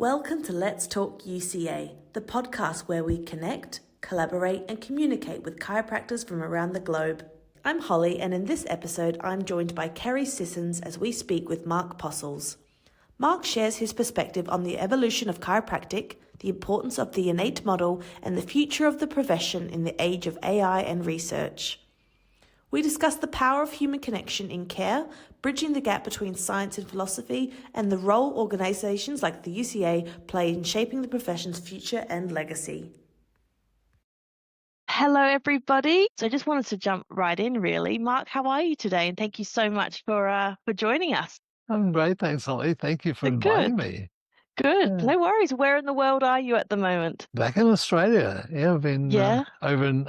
Welcome to Let's Talk UCA, the podcast where we connect, collaborate, and communicate with chiropractors from around the globe. I'm Holly, and in this episode, I'm joined by Kerry Sissins as we speak with Mark Postles. Mark shares his perspective on the evolution of chiropractic, the importance of the innate model, and the future of the profession in the age of AI and research. We discuss the power of human connection in care, bridging the gap between science and philosophy, and the role organisations like the UCA play in shaping the profession's future and legacy. Hello, everybody. So I just wanted to jump right in, really. Mark, how are you today? And thank you so much for joining us. I'm great, thanks, Holly. Thank you for inviting me. Good. Yeah. No worries. Where in the world are you at the moment? Back in Australia. Yeah, I've been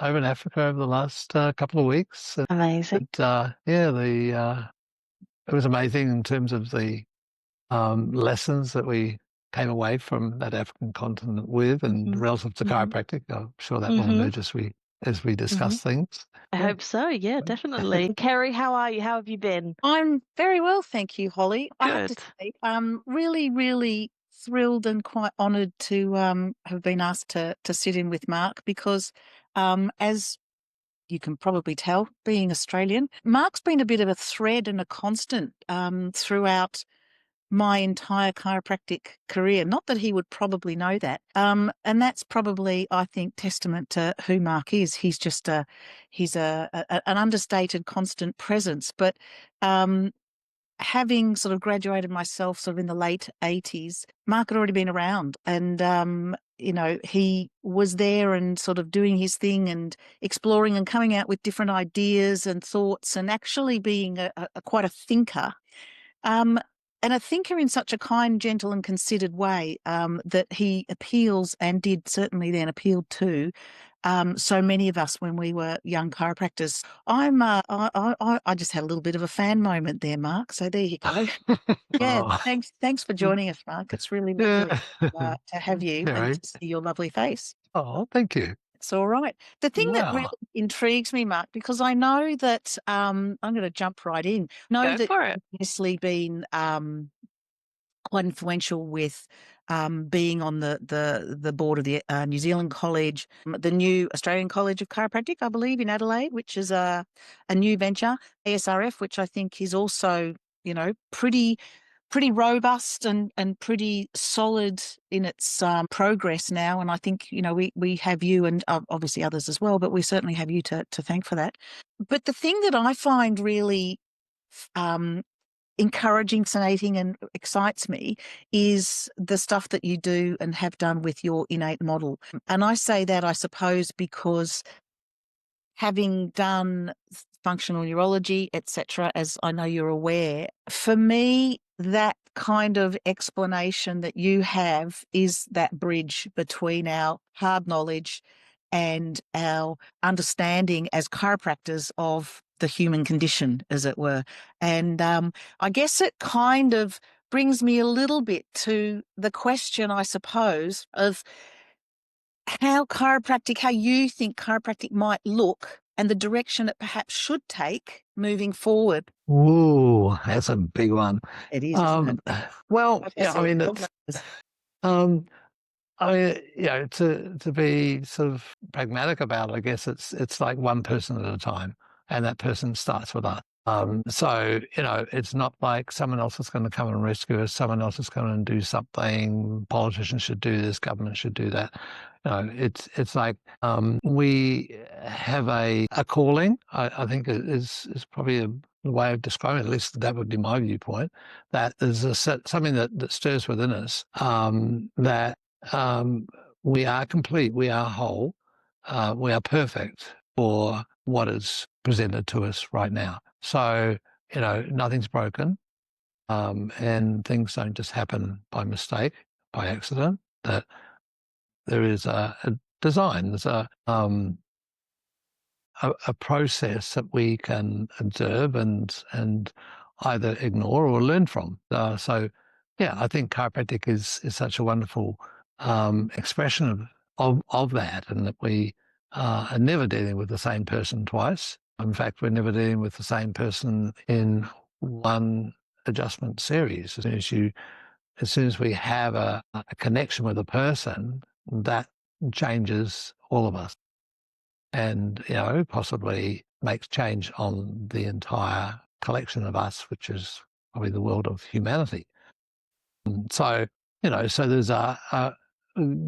over in Africa over the last couple of weeks. Amazing. But, it was amazing in terms of the lessons that we came away from that African continent with, and relative to chiropractic. I'm sure that will emerge as we discuss things. I hope so. Yeah, definitely. Kerry, how are you? How have you been? I'm very well, thank you, Holly. Good. I have to say, I'm really thrilled and quite honoured to have been asked to sit in with Mark because, as you can probably tell, being Australian, Mark's been a bit of a thread and a constant throughout my entire chiropractic career. Not that he would probably know that. And that's probably, I think, testament to who Mark is. He's just an understated constant presence. But having sort of graduated myself sort of in the late 80s, Mark had already been around and, he was there and sort of doing his thing and exploring and coming out with different ideas and thoughts and actually being quite a thinker. And a thinker in such a kind, gentle and considered way that he appeals and did certainly then appeal to so many of us when we were young chiropractors. I just had a little bit of a fan moment there, Mark. So there you go. Yeah, thanks for joining us, Mark. It's really lovely to have you and to see your lovely face. Oh, thank you. It's all right. The thing that really intrigues me, Mark, because I know that I'm going to jump right in. Go for it. You've obviously been quite influential with being on the board of the New Zealand College, the new Australian College of Chiropractic, I believe, in Adelaide, which is a new venture, ASRF, which I think is also, pretty robust and pretty solid in its progress now. And I think, we have you and obviously others as well, but we certainly have you to thank for that. But the thing that I find really encouraging, fascinating and excites me is the stuff that you do and have done with your innate model. And I say that, I suppose, because having done functional neurology, etc., as I know you're aware, for me, that kind of explanation that you have is that bridge between our hard knowledge and our understanding as chiropractors of the human condition, as it were. And I guess it kind of brings me a little bit to the question, I suppose, of how you think chiropractic might look and the direction it perhaps should take moving forward. Ooh, that's a big one. It is, isn't it? Well, to be sort of pragmatic about it, I guess it's like one person at a time, and that person starts with us. So, it's not like someone else is going to come and rescue us, someone else is going to do something, politicians should do this, government should do that. It's like we have a calling, I think is probably a way of describing it, at least that would be my viewpoint, that there's something that stirs within us, that we are complete, we are whole, we are perfect for what is presented to us right now. So, nothing's broken, and things don't just happen by mistake, by accident, that there is a design, there's a process that we can observe and either ignore or learn from. So, I think chiropractic is such a wonderful expression of that, and that we are never dealing with the same person twice. In fact, we're never dealing with the same person in one adjustment series. As soon as you as soon as we have a connection with a person, that changes all of us, and possibly makes change on the entire collection of us, which is probably the world of humanity. So so there's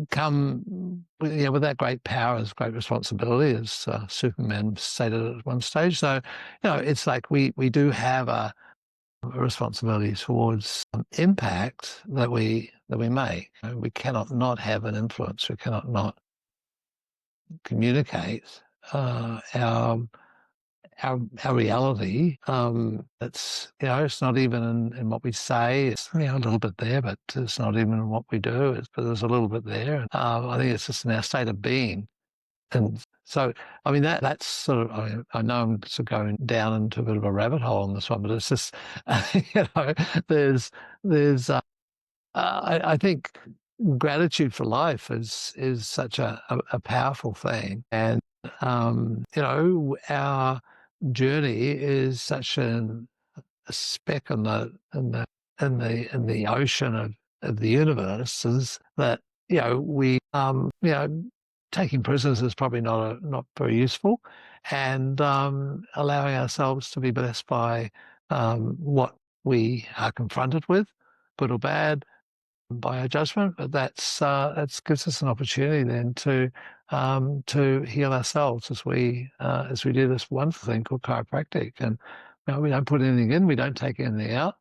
come with that great power is great responsibility, as Superman stated at one stage. So it's like we do have a responsibility towards impact that we make. We cannot not have an influence. We cannot not communicate our reality. It's not even in what we say. It's a little bit there, but it's not even in what we do. But there's a little bit there. I think it's just in our state of being. And so, I mean, that's sort of, I know I'm sort of going down into a bit of a rabbit hole on this one, but it's just, there's I think gratitude for life is such a powerful thing. And, our journey is such a speck in the ocean of the universe, is that, we, taking prisoners is probably not very useful, and allowing ourselves to be blessed by what we are confronted with, good or bad, by our judgment. But that gives us an opportunity then to heal ourselves as we do this wonderful thing called chiropractic. And we don't put anything in, we don't take anything out,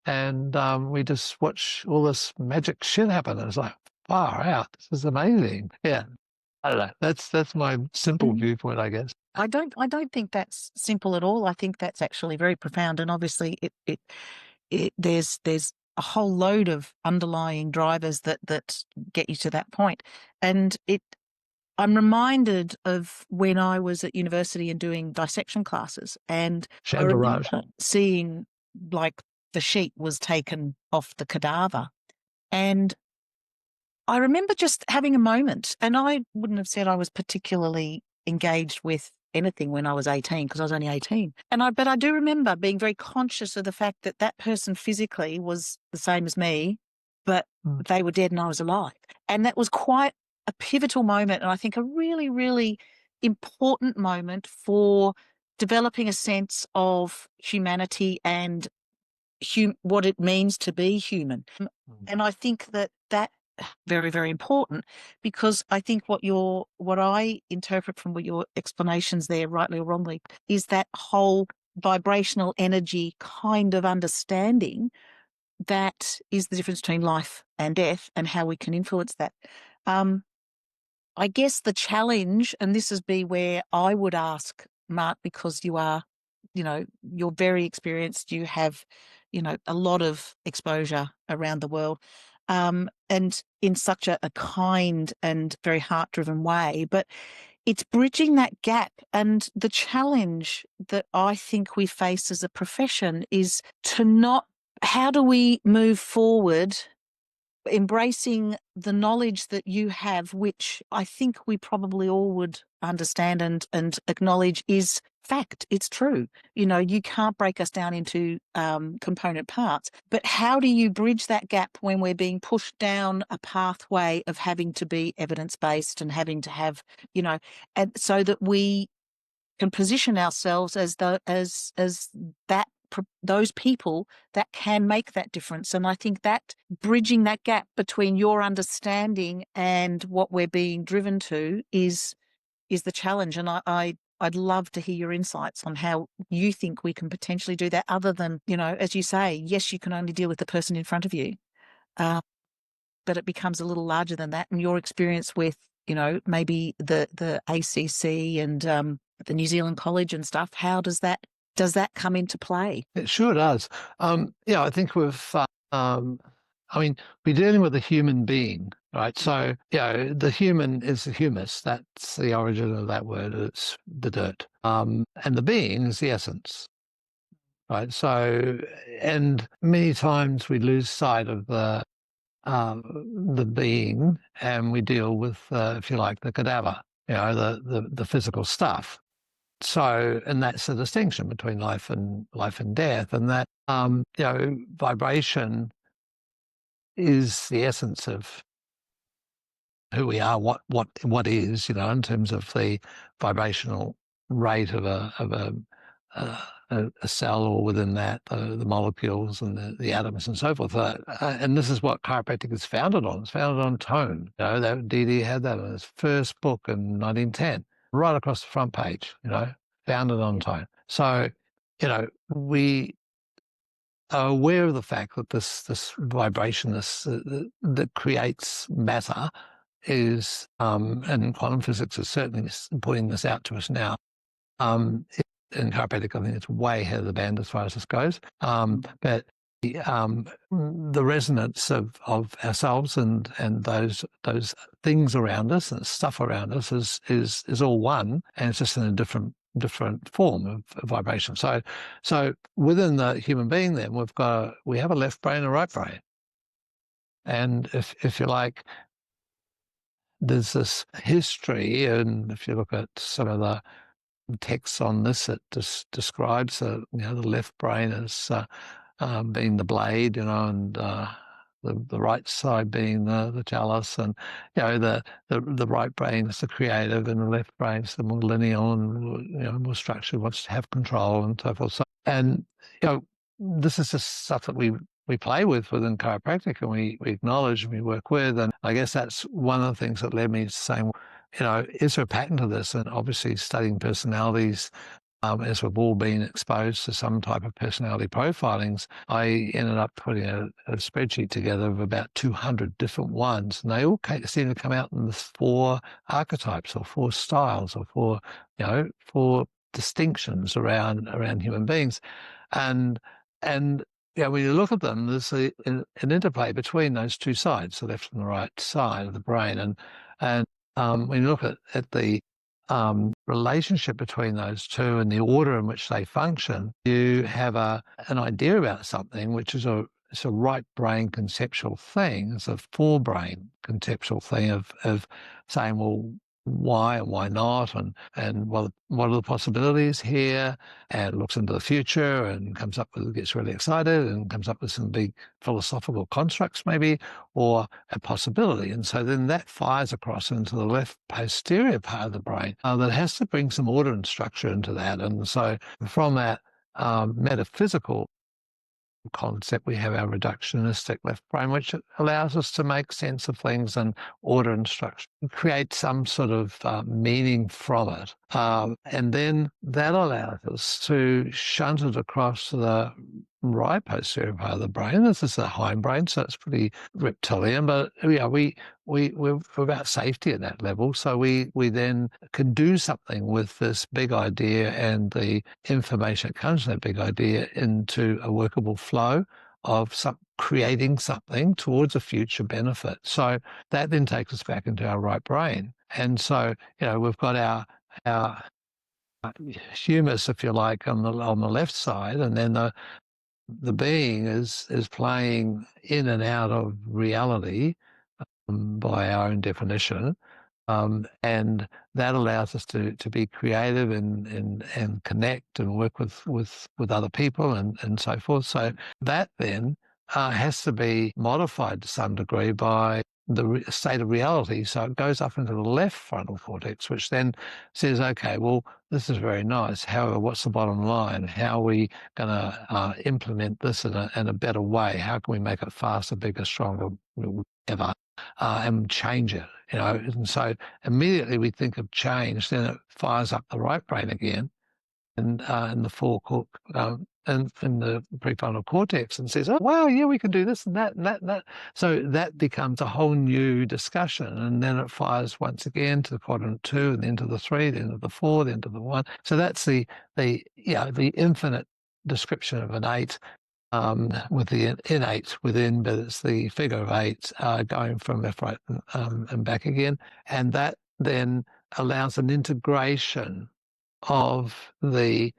and we just watch all this magic shit happen. And it's like, far out, this is amazing. Yeah. I don't know. That's my simple viewpoint, I guess. I don't think that's simple at all. I think that's actually very profound, and obviously there's a whole load of underlying drivers that get you to that point. And I'm reminded of when I was at university and doing dissection classes, and I remember seeing like the sheet was taken off the cadaver, and I remember just having a moment, and I wouldn't have said I was particularly engaged with anything when I was 18, because I was only 18. But I do remember being very conscious of the fact that that person physically was the same as me, but they were dead and I was alive. And that was quite a pivotal moment, and I think a really, really important moment for developing a sense of humanity and what it means to be human. And I think that very, very important, because I think what I interpret from your explanations there, rightly or wrongly, is that whole vibrational energy kind of understanding that is the difference between life and death and how we can influence that. I guess the challenge, and this is where I would ask Mark, because you are, you're very experienced, you have, a lot of exposure around the world, and in such a kind and very heart-driven way, but it's bridging that gap. And the challenge that I think we face as a profession is how do we move forward embracing the knowledge that you have, which I think we probably all would understand and acknowledge is fact. It's true. You can't break us down into component parts. But how do you bridge that gap when we're being pushed down a pathway of having to be evidence-based and having to have, and so that we can position ourselves as those people that can make that difference. And I think that bridging that gap between your understanding and what we're being driven to is the challenge. And I'd love to hear your insights on how you think we can potentially do that, other than, as you say, yes, you can only deal with the person in front of you, but it becomes a little larger than that. And your experience with, maybe the ACC and the New Zealand College and stuff, how does that come into play? It sure does. I think we're dealing with a human being, right? So, the human is the humus. That's the origin of that word. It's the dirt. And the being is the essence, right? So, and many times we lose sight of the being, and we deal with, if you like, the cadaver, the physical stuff. So, and that's the distinction between life and death, and that, vibration is the essence of who we are, what is, in terms of the vibrational rate of a cell, or within that the molecules and the atoms and so forth. And this is what chiropractic is founded on. It's founded on tone. That D.D. had that in his first book in 1910, right across the front page. Founded on tone. So, we are aware of the fact that this vibration, that creates matter, is, and quantum physics is certainly pointing this out to us now. In chiropractic, I think it's way ahead of the band as far as this goes. But the resonance of ourselves and those things around us and stuff around us is all one, and it's just in a different form of vibration. So within the human being, then we have a left brain and a right brain, and if you like, there's this history, and if you look at some of the texts on this, it describes the left brain as being the blade, and the right side being the chalice, and the right brain is the creative, and the left brain is the more lineal and more structured, wants to have control and so forth. So, and this is just stuff that we play with within chiropractic, and we acknowledge and we work with. And I guess that's one of the things that led me to saying, is there a pattern to this? And obviously studying personalities, as we've all been exposed to some type of personality profilings, I ended up putting a spreadsheet together of about 200 different ones. And they all seem to come out in this 4 archetypes, or 4 styles, or 4 distinctions around human beings. And when you look at them, there's an interplay between those two sides, the left and the right side of the brain. And when you look at the relationship between those two and the order in which they function, you have an idea about something, which is it's a right brain conceptual thing. It's a forebrain conceptual thing of saying, well, why and why not, and what are the possibilities here, and looks into the future and gets really excited and comes up with some big philosophical constructs maybe, or a possibility. And so then that fires across into the left posterior part of the brain that has to bring some order and structure into that. And so from that metaphysical concept, we have our reductionistic left brain, which allows us to make sense of things and order and structure, create some sort of meaning from it. And then that allows us to shunt it across the right posterior part of the brain. This is the hindbrain, so it's pretty reptilian, but we're about safety at that level. So we then can do something with this big idea and the information that comes from that big idea into a workable flow of creating something towards a future benefit. So that then takes us back into our right brain. And so, we've got our humus, if you like, on the left side, and then the being is playing in and out of reality by our own definition, and that allows us to be creative and connect and work with other people and so forth. So that then has to be modified to some degree by the state of reality. So it goes up into the left frontal cortex, which then says, okay, well, this is very nice. However, what's the bottom line? How are we going to implement this in a better way? How can we make it faster, bigger, stronger, whatever, and change it? And so immediately we think of change, then it fires up the right brain again, and in the and in the prefrontal cortex, and says, oh, wow, yeah, we can do this and that and that and that. So that becomes a whole new discussion, and then it fires once again to the quadrant 2, and then to the 3, then to the 4, then to the 1. So that's the infinite description of an 8, with the innate within, but it's the figure of 8 going from left, right, and back again. And that then allows an integration of the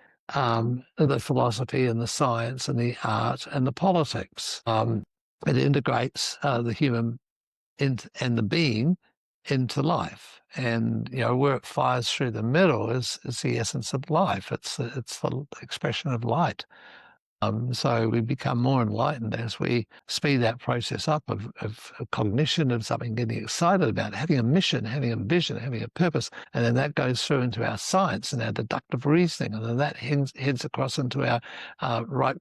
philosophy and the science and the art and the politics. It integrates the human and the being into life, and where it fires through the middle is the essence of life. It's the expression of light. So we become more enlightened as we speed that process up of cognition, of something, getting excited about, having a mission, having a vision, having a purpose. And then that goes through into our science and our deductive reasoning. And then that heads across into our right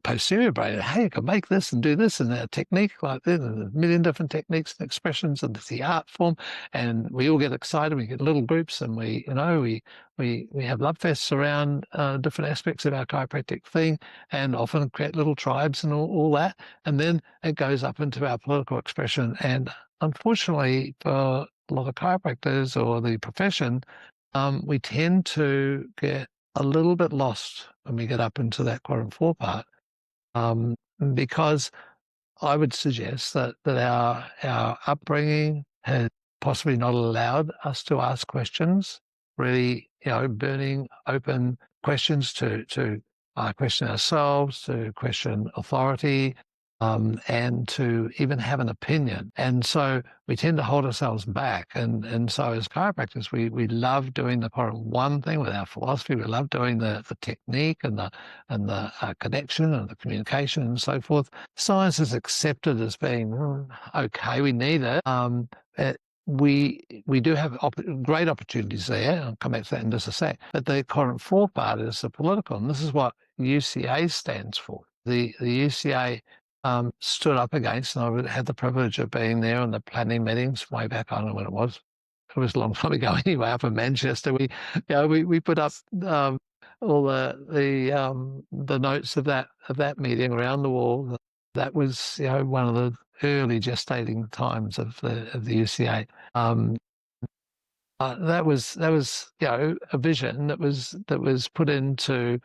posterior brain. Hey, you can make this and do this, and a technique like this, and a million different techniques and expressions, and it's the art form. And we all get excited. We get little groups, and we have love fests around different aspects of our chiropractic thing, and often create little tribes and all that. And then it goes up into our political expression. And unfortunately, for a lot of chiropractors or the profession, we tend to get a little bit lost when we get up into that quadrant 4 part. Because I would suggest that our upbringing has possibly not allowed us to ask questions, really, burning open questions to question ourselves, to question authority, and to even have an opinion. And so we tend to hold ourselves back. And so as chiropractors, we love doing the quadrant 1 thing with our philosophy. We love doing the technique and the connection and the communication and so forth. Science is accepted as being okay. We need it. We do have great opportunities there. I'll come back to that in just a sec. But the quadrant 4 part is the political, and this is what UCA stands for. The UCA stood up against, and I had the privilege of being there on the planning meetings way back. I don't know when it was. It was a long time ago anyway. Up in Manchester, we put up all the notes of that meeting around the wall. That was one of the early gestating times of the UCA. That was a vision that was put into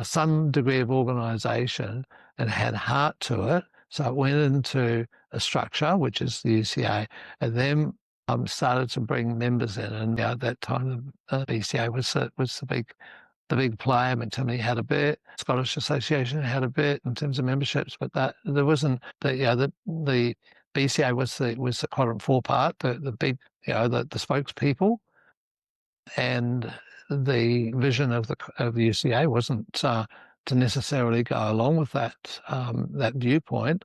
some degree of organisation and had heart to it. So it went into a structure, which is the UCA, and then started to bring members in. And at that time, the BCA was the big player. McTimoney had a bit, Scottish Association had a bit in terms of memberships, but that there wasn't the BCA was the quadrant 4 part, the big the spokespeople, and the vision of the UCA wasn't to necessarily go along with that viewpoint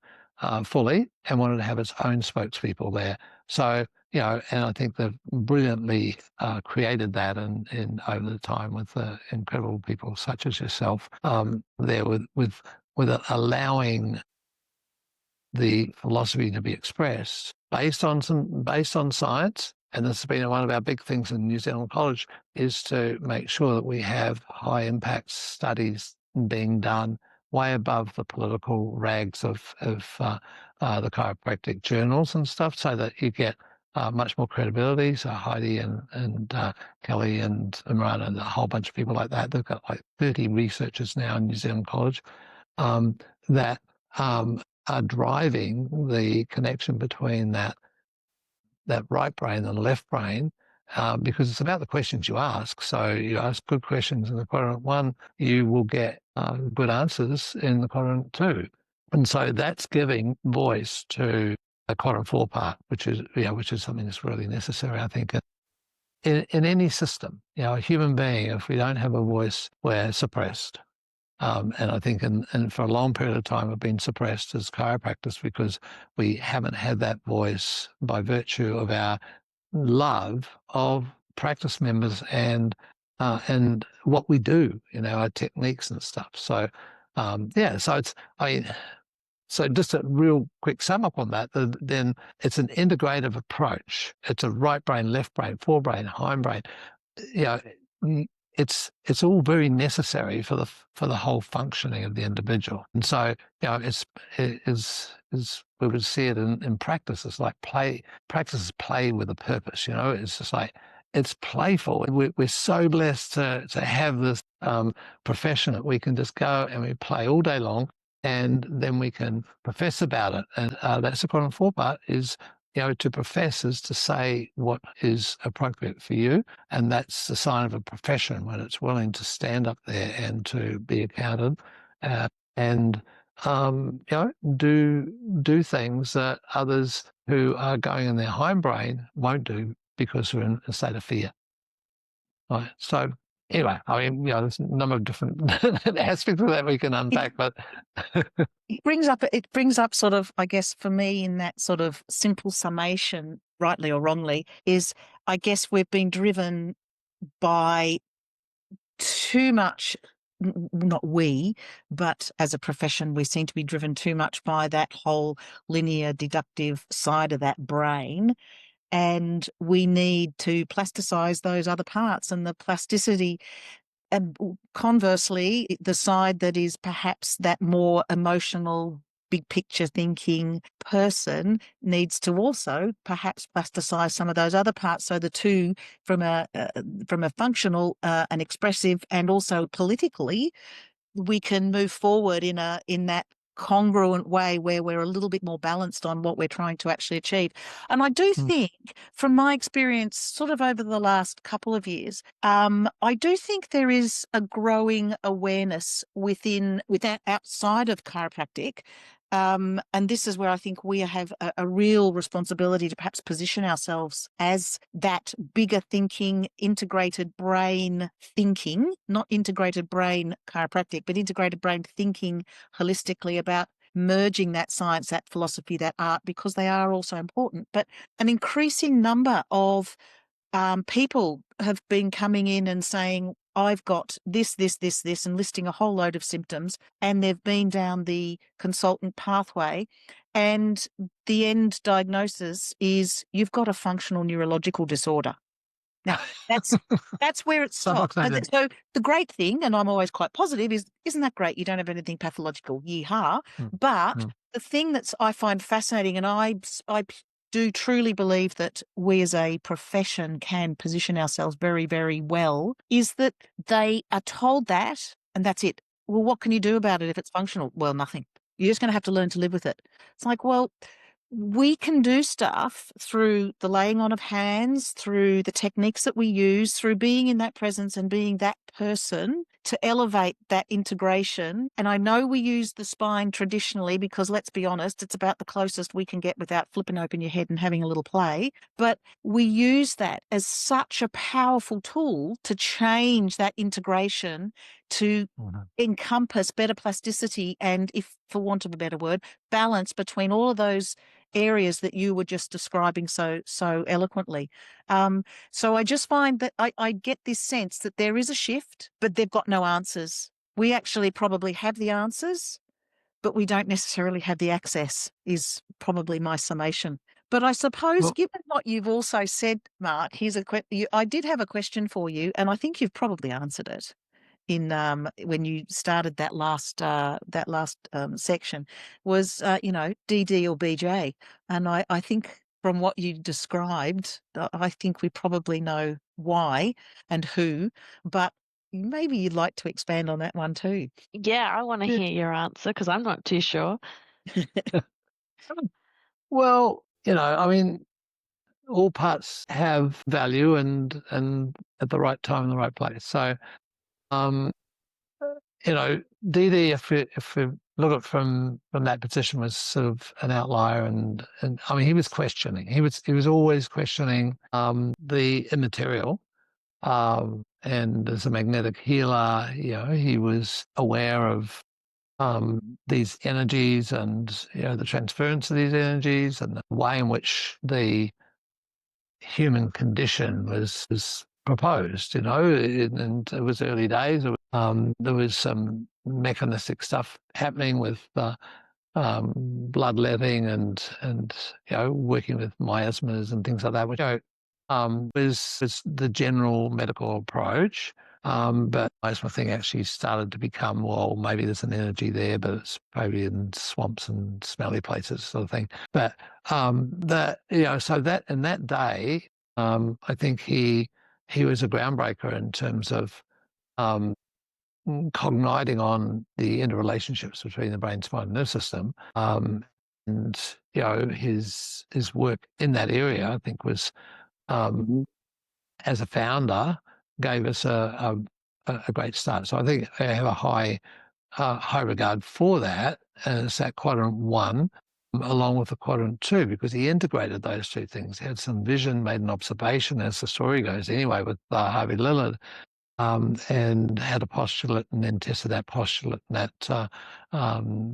fully, and wanted to have its own spokespeople there. So and I think they've brilliantly created that in over the time with incredible people such as yourself there with allowing the philosophy to be expressed based on science. And this has been one of our big things in New Zealand College, is to make sure that we have high impact studies being done way above the political rags of the chiropractic journals and stuff, so that you get much more credibility. So Heidi and Kelly and Imran and a whole bunch of people like that, they've got like 30 researchers now in New Zealand College that are driving the connection between that right brain and left brain, because it's about the questions you ask. So you ask good questions in the quadrant 1, you will get good answers in the quadrant 2. And so that's giving voice to the quadrant 4 part, which is something that's really necessary, I think, in any system. A human being, if we don't have a voice, we're suppressed. And I think and for a long period of time have been suppressed as chiropractors because we haven't had that voice by virtue of our love of practice members and what we do, our techniques and stuff. So so just a real quick sum up on that, then it's an integrative approach. It's a right brain, left brain, forebrain, hindbrain. It's all very necessary for the whole functioning of the individual. And so, it's we would see it in practice. It's like play. Practice is play with a purpose. It's just like, it's playful. We're so blessed to have this profession that we can just go and we play all day long, and then we can profess about it. And that's the quadrant 4 part, is to profess is to say what is appropriate for you, and that's the sign of a profession when it's willing to stand up there and to be accounted, and do things that others who are going in their hindbrain won't do because they're in a state of fear. Right. So anyway, I mean, there's a number of different aspects of that we can unpack, but it brings up sort of, I guess, for me, in that sort of simple summation, rightly or wrongly, is I guess we've been driven by too much, not we, but as a profession, we seem to be driven too much by that whole linear deductive side of that brain. And we need to plasticize those other parts, and the plasticity. And conversely, the side that is perhaps that more emotional, big picture thinking person needs to also perhaps plasticize some of those other parts. So the two, from a functional and expressive, and also politically, we can move forward in that congruent way where we're a little bit more balanced on what we're trying to actually achieve. And I do think, from my experience sort of over the last couple of years, I do think there is a growing awareness outside of chiropractic. And this is where I think we have a real responsibility to perhaps position ourselves as that bigger thinking, integrated brain thinking, not integrated brain chiropractic, but integrated brain thinking holistically about merging that science, that philosophy, that art, because they are also important. But an increasing number of people have been coming in and saying, I've got this, and listing a whole load of symptoms, and they've been down the consultant pathway, and the end diagnosis is you've got a functional neurological disorder. Now, that's where it stops. So the great thing, and I'm always quite positive, is isn't that great? You don't have anything pathological, yeehaw. But the thing that's I find fascinating, and I do truly believe that we as a profession can position ourselves very, very well, is that they are told that, and that's it. Well, what can you do about it if it's functional? Well, nothing. You're just going to have to learn to live with it. It's like, well, we can do stuff through the laying on of hands, through the techniques that we use, through being in that presence and being that person to elevate that integration. And I know we use the spine traditionally because, let's be honest, it's about the closest we can get without flipping open your head and having a little play. But we use that as such a powerful tool to change that integration to encompass better plasticity and, if for want of a better word, balance between all of those areas that you were just describing so eloquently. So I just find that I get this sense that there is a shift, but they've got no answers. We actually probably have the answers, but we don't necessarily have the access, is probably my summation. But I suppose, given what you've also said, Mark, I did have a question for you, and I think you've probably answered it in when you started that last section, was DD or BJ, and I think from what you described, I think we probably know why and who, but maybe you'd like to expand on that one too. Yeah, I want to hear your answer because I'm not too sure. Well, I mean, all parts have value and at the right time in the right place. So, DD, if we look at it from that position, was sort of an outlier, and I mean, he was questioning. He was always questioning the immaterial, and as a magnetic healer, he was aware of these energies and the transference of these energies and the way in which the human condition was proposed, and it was early days. There was some mechanistic stuff happening with bloodletting and working with miasmas and things like that, which was the general medical approach. But miasma thing actually started to become, well, maybe there's an energy there, but it's probably in swamps and smelly places, sort of thing. But so that in that day, I think he was a groundbreaker in terms of cogniting on the interrelationships between the brain, spine, and nerve system. And his work in that area, I think, was as a founder, gave us a great start. So I think I have a high regard for that as that quadrant 1, along with the quadrant 2, because he integrated those two things. He had some vision, made an observation, as the story goes anyway, with Harvey Lillard, and had a postulate and then tested that postulate, and that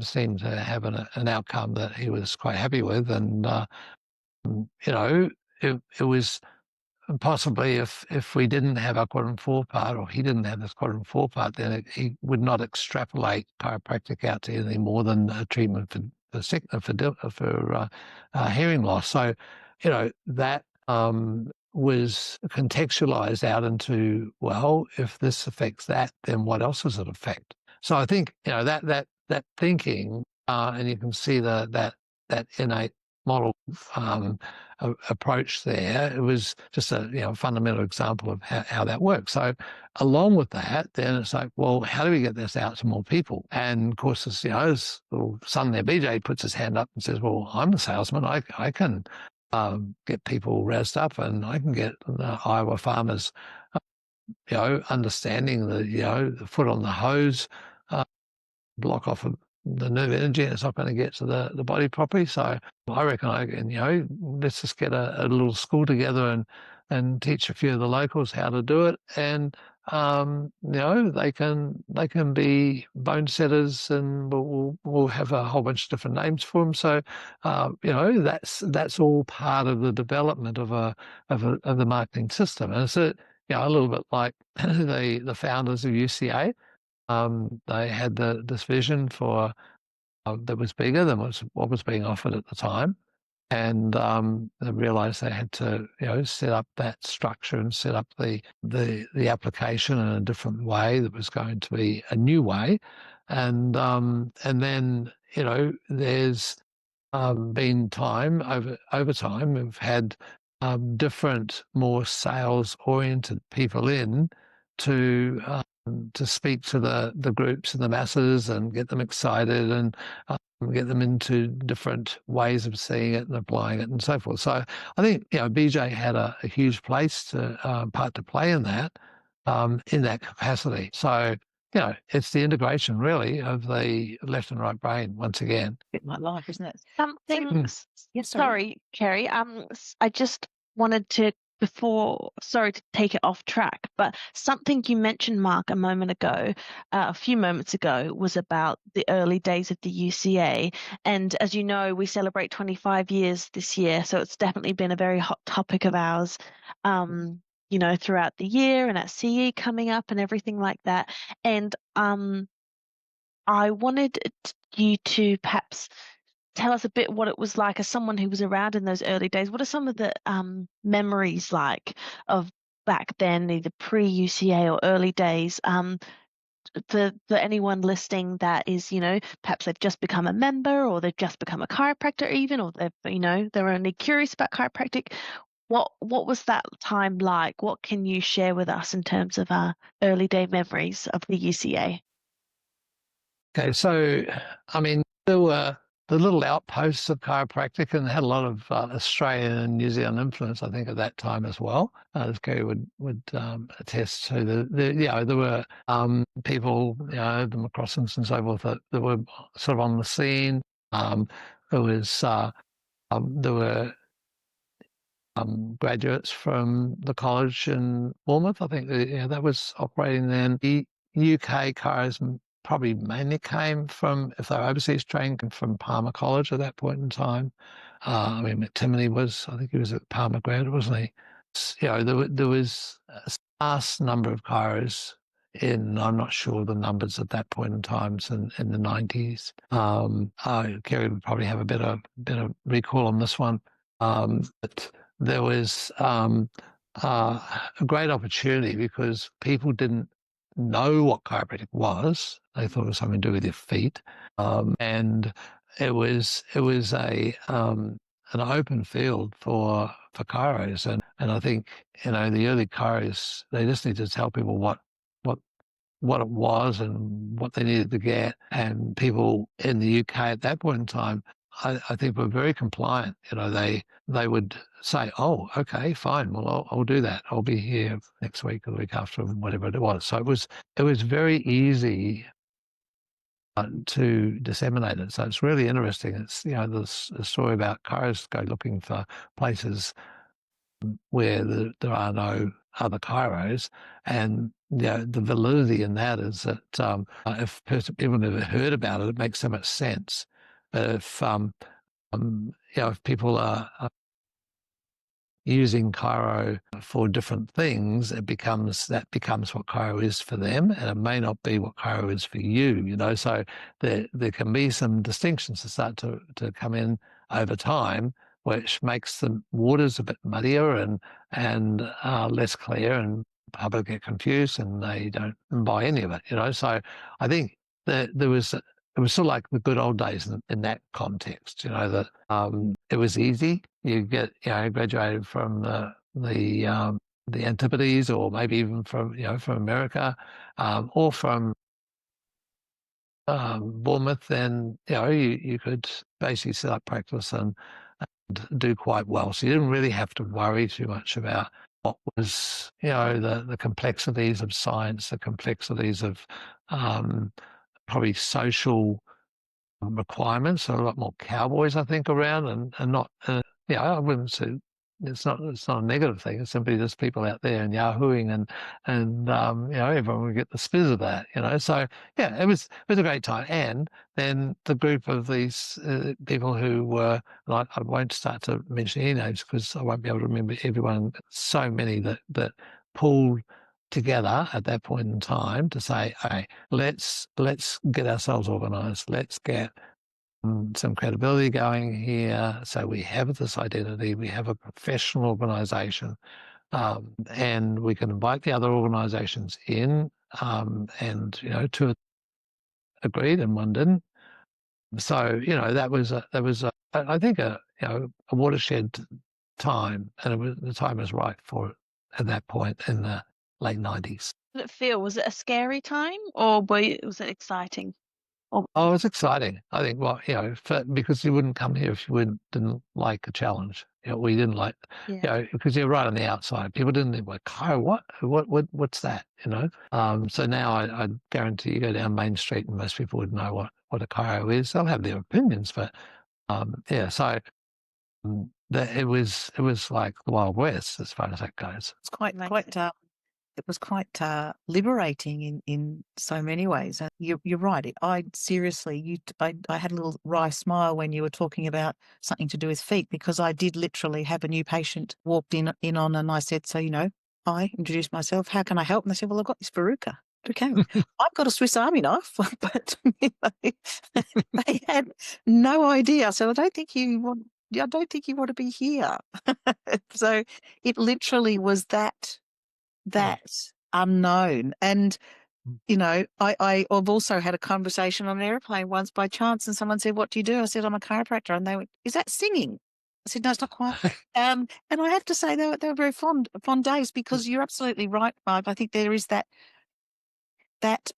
seemed to have an outcome that he was quite happy with. And, it was possibly if we didn't have our quadrant 4 part, or he didn't have this quadrant 4 part, then he would not extrapolate chiropractic out to anything more than a treatment for hearing loss. So, that was contextualized out into, well, if this affects that, then what else does it affect? So I think that thinking, and you can see that innate model approach there. It was just a fundamental example of how that works. So along with that, then it's like, well, how do we get this out to more people? And of course, this little son there, BJ, puts his hand up and says, well, I'm a salesman. I can get people razzed up, and I can get the Iowa farmers, understanding the foot on the hose, block off the nerve energy, and it's not going to get to the body properly. So I reckon let's just get a little school together and teach a few of the locals how to do it, and they can be bone setters, and we'll have a whole bunch of different names for them. So that's all part of the development of the marketing system, and it's a little bit like the founders of UCA. They had this vision for that was bigger than what was being offered at the time, and they realised they had to set up that structure and set up the application in a different way that was going to be a new way, and then there's been time over time we've had different, more sales oriented people in to speak to the groups and the masses and get them excited and get them into different ways of seeing it and applying it and so forth. So I think BJ had a huge part to play in that capacity. So it's the integration really of the left and right brain once again. Bit like life, isn't it? Something. Yes, Sorry, Kerry. I just wanted to, sorry to take it off track, but something you mentioned, Mark, a few moments ago, was about the early days of the UCA. And as you know, we celebrate 25 years this year, so it's definitely been a very hot topic of ours, throughout the year, and at CE coming up and everything like that. And I wanted you to perhaps tell us a bit what it was like as someone who was around in those early days. What are some of the memories like of back then, either pre-UCA or early days, for anyone listening that is, perhaps they've just become a member, or they've just become a chiropractor even, or they're only curious about chiropractic. What was that time like? What can you share with us in terms of early day memories of the UCA? Okay, so there were the little outposts of chiropractic, and had a lot of Australian and New Zealand influence, I think, at that time as well. As Kerry would attest to, there were people, the McCrossins and so forth, that were sort of on the scene. There were graduates from the college in Bournemouth. I think that was operating then. The UK chiros probably mainly came from, if they were overseas trained, from Palmer College at that point in time. McTimoney I think he was at Palmer grad, wasn't he? There was a vast number of chiros I'm not sure the numbers at that point in time, in the 90s. Kerry would probably have a better recall on this one. But there was a great opportunity because people didn't know what chiropractic was. They thought it was something to do with your feet, and it was an open field for chiros, and I think the early chiros, they just need to tell people what it was and what they needed to get, and people in the UK at that point in time, I think, were very compliant. They would say, "Oh, okay, fine. Well, I'll do that. I'll be here next week or the week after, whatever it was." So it was very easy to disseminate it. So it's really interesting. It's the story about chiros go looking for places where there are no other chiros, and the validity in that is that if people never heard about it, it makes so much sense. But if people are using chiro for different things, that becomes what chiro is for them, and it may not be what chiro is for you. So there can be some distinctions that start to come in over time, which makes the waters a bit muddier and less clear, and public get confused and they don't buy any of it. So I think that it was sort of like the good old days in that context. That it was easy. You get graduated from the Antipodes, or maybe even from America, or from Bournemouth, then you could basically set up practice and do quite well. So you didn't really have to worry too much about what was the complexities of science, the complexities of probably social requirements. There are a lot more cowboys, I think, around, and not. I wouldn't say it's not a negative thing. It's simply just people out there and yahooing, and everyone would get the spiz of that. So yeah, it was a great time. And then the group of these people who were, I won't start to mention any names because I won't be able to remember everyone. So many that pulled together at that point in time to say, hey, let's get ourselves organised. Let's get some credibility going here. So we have this identity, we have a professional organisation, and we can invite the other organisations in, and two agreed and one didn't. So that was I think a watershed time, and the time was right for it at that point in the late 90s. Did it feel? Was it a scary time, or was it exciting? Oh, it's exciting. I think, because you wouldn't come here if you didn't like a challenge. We didn't like, because you're right on the outside. People didn't think, like, chiro, what's that? So now I guarantee you go down Main Street and most people would know what a chiro is. They'll have their opinions, but so it was like the Wild West as far as that goes. It's quite it was quite liberating in so many ways. You're right. I seriously, I had a little wry smile when you were talking about something to do with feet, because I did literally have a new patient walked in on, and I said, so, I introduced myself. How can I help? And they said, well, I've got this verruca. Okay, I've got a Swiss Army knife, but they had no idea. So I don't think you want to be here. So it literally was that unknown. And I've also had a conversation on an airplane once by chance, and someone said, what do you do? I said, I'm a chiropractor. And they went, is that singing? I said, no, it's not quite. And I have to say they were very fond days, because you're absolutely right, Mark. I think there is that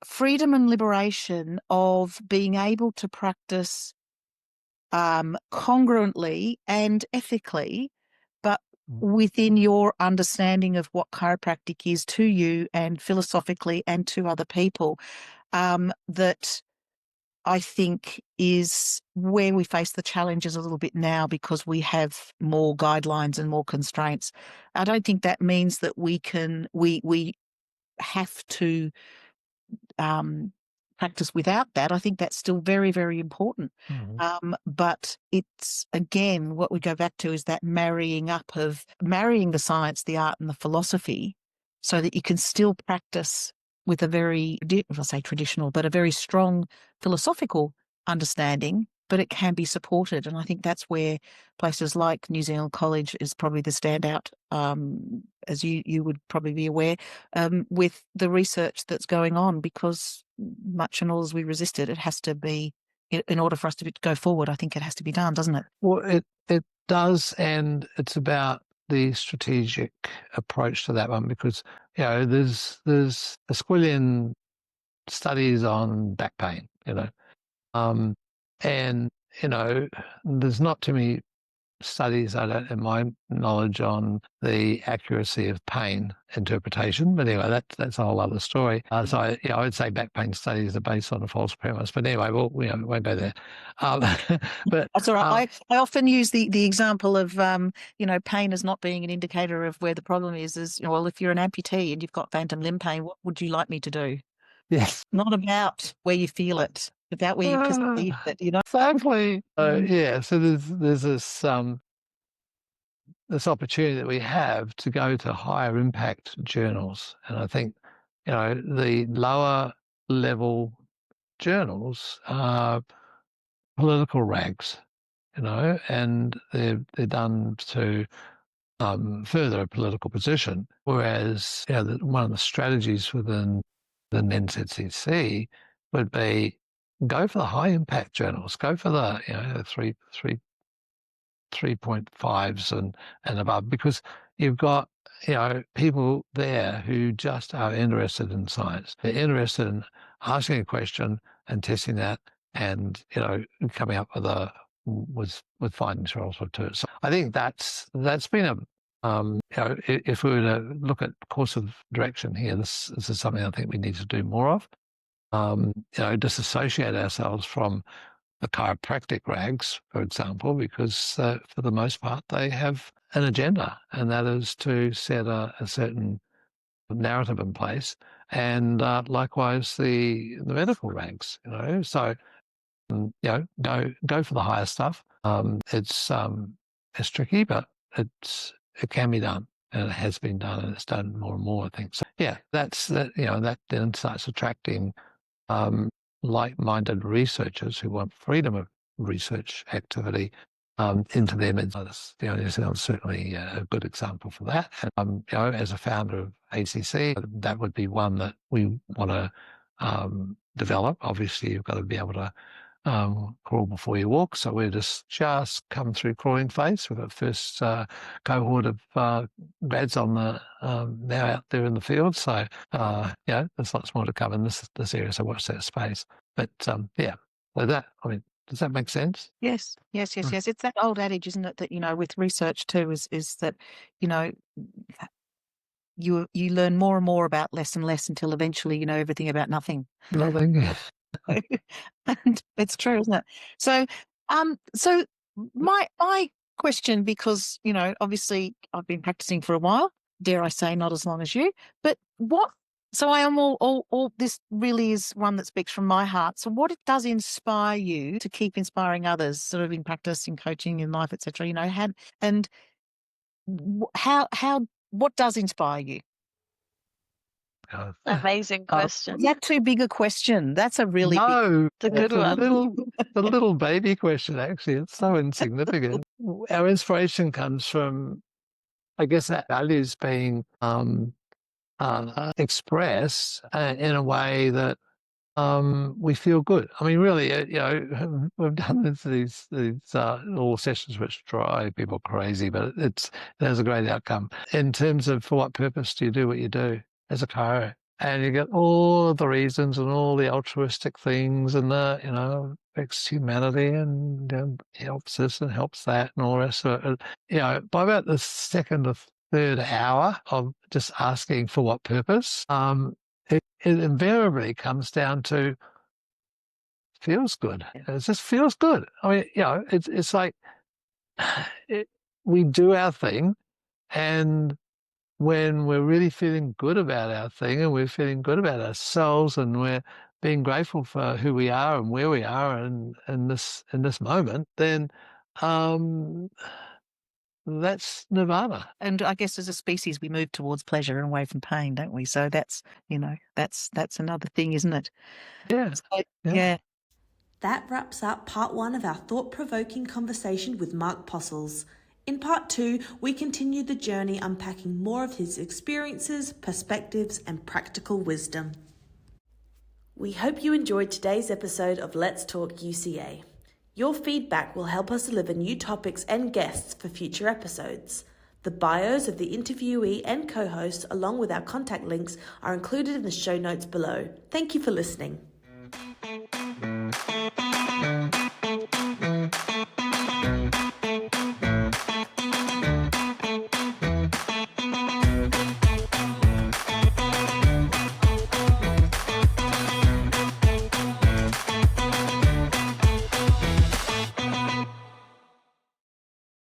freedom and liberation of being able to practice congruently and ethically, but within your understanding of what chiropractic is to you, and philosophically, and to other people, that I think is where we face the challenges a little bit now, because we have more guidelines and more constraints. I don't think that means that we have to practice without that. I think that's still very, very important. Mm-hmm. But it's, again, what we go back to is that marrying the science, the art, and the philosophy, so that you can still practice with a very, I say traditional, but a very strong philosophical understanding, but it can be supported. And I think that's where places like New Zealand College is probably the standout, as you would probably be aware, with the research that's going on, because much and all as we resist it, it has to be, in order for us to go forward, I think it has to be done, doesn't it? Well, it does, and it's about the strategic approach to that one, because there's a squillion studies on back pain, and there's not too many studies, I don't, in my knowledge, on the accuracy of pain interpretation. But anyway, that's a whole other story. So I would say back pain studies are based on a false premise. But anyway, we won't go there. But that's all right. I often use the example of pain as not being an indicator of where the problem is. Well, if you're an amputee and you've got phantom limb pain, what would you like me to do? yes, Not about where you feel it, about where you perceive it. Exactly. So there's this opportunity that we have to go to higher impact journals, and I think the lower level journals are political rags, and they're done to further a political position. Whereas one of the strategies within the NZCC would be go for the high impact journals, go for the 3.5s and above, because you've got people there who just are interested in science. They're interested in asking a question and testing that, and coming up with findings relative to it. So I think that's been if we were to look at course of direction here, this is something I think we need to do more of. Disassociate ourselves from the chiropractic rags, for example, because for the most part they have an agenda, and that is to set a certain narrative in place, and likewise the medical rags. So go for the higher stuff. It's tricky, but it can be done, and it has been done, and it's done more and more, I think. So that then starts attracting like-minded researchers who want freedom of research activity into their midst. New Zealand's certainly a good example for that. And, as a founder of ACC, that would be one that we want to develop. Obviously, you've got to be able to crawl before you walk. So we're just come through crawling phase with the first cohort of grads on the now out there in the field. So there's lots more to come in this area. So watch that space. But so that, does that make sense? Yes. It's that old adage, isn't it, that with research too is that you learn more and more about less and less until eventually you know everything about nothing. Nothing. And it's true, isn't it? So, so my question, because obviously I've been practicing for a while, dare I say, not as long as you, but so I am all this really is one that speaks from my heart. So what it does inspire you to keep inspiring others, sort of in practice, in coaching, in life, etc. What does inspire you? Amazing question. Is that too big a question? That's a really no, big, it's a good one. The little baby question, actually. It's so insignificant. Our inspiration comes from, I guess, our values being expressed in a way that we feel good. Really, we've done these all sessions which drive people crazy, but it has a great outcome in terms of for what purpose do you do what you do as a chiro, and you get all the reasons and all the altruistic things, and affects humanity and helps this and helps that and all the rest of it. By about the second or third hour of just asking for what purpose, it invariably comes down to feels good. It just feels good. It's like we do our thing, and when we're really feeling good about our thing, and we're feeling good about ourselves, and we're being grateful for who we are and where we are in this moment, then that's nirvana. And I guess as a species, we move towards pleasure and away from pain, don't we? So that's that's another thing, isn't it? Yeah. So, yeah. That wraps up part 1 of our thought-provoking conversation with Mark Postles. In part 2, we continue the journey unpacking more of his experiences, perspectives, and practical wisdom. We hope you enjoyed today's episode of Let's Talk UCA. Your feedback will help us deliver new topics and guests for future episodes. The bios of the interviewee and co-host, along with our contact links, are included in the show notes below. Thank you for listening.